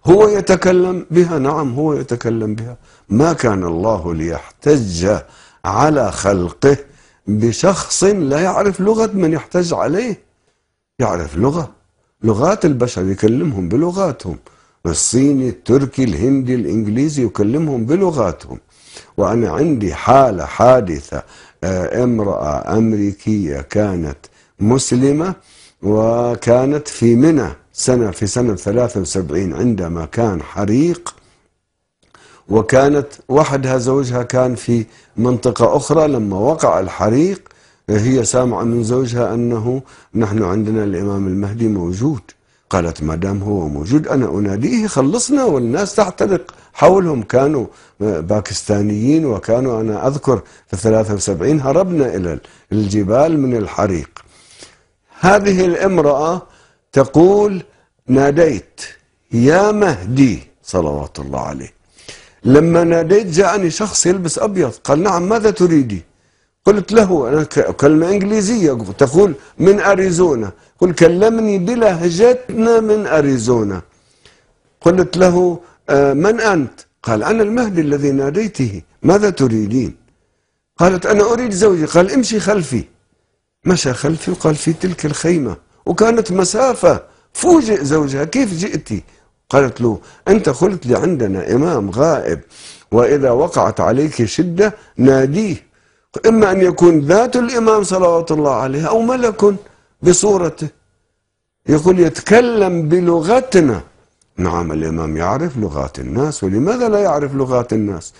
هو يتكلم بها، نعم هو يتكلم بها. ما كان الله ليحتج على خلقه بشخص لا يعرف لغة من يحتج عليه. يعرف لغات البشر، يكلمهم بلغاتهم، الصيني، التركي، الهندي، الإنجليزي، يكلمهم بلغاتهم. وأنا عندي حادثة، امرأة أمريكية كانت مسلمة، وكانت في منى في سنة 73 عندما كان حريق، وكانت وحدها، زوجها كان في منطقة أخرى. لما وقع الحريق هي سامعة من زوجها أنه نحن عندنا الإمام المهدي موجود. قالت ما دام هو موجود أنا أناديه خلصنا، والناس تحترق حولهم. كانوا باكستانيين، وكانوا أنا أذكر في 73 هربنا إلى الجبال من الحريق. هذه الامرأة تقول ناديت يا مهدي صلوات الله عليه. لما ناديت جاءني شخص يلبس أبيض، قال نعم ماذا تريدي؟ قلت له، أنا كلمة إنجليزية تقول من أريزونا، قل كلمني بلهجتنا من أريزونا. قلت له من أنت؟ قال أنا المهدي الذي ناديته، ماذا تريدين؟ قالت أنا أريد زوجي. قال امشي خلفي. مشى خلفي وقال في تلك الخيمة، وكانت مسافة. فوجئ زوجها كيف جئتي؟ قالت له أنت قلت لي عندنا إمام غائب، وإذا وقعت عليك شدة ناديه، إما أن يكون ذات الإمام صلوات الله عليه أو ملك بصورته. يقول يتكلم بلغتنا. نعم الإمام يعرف لغات الناس، ولماذا لا يعرف لغات الناس؟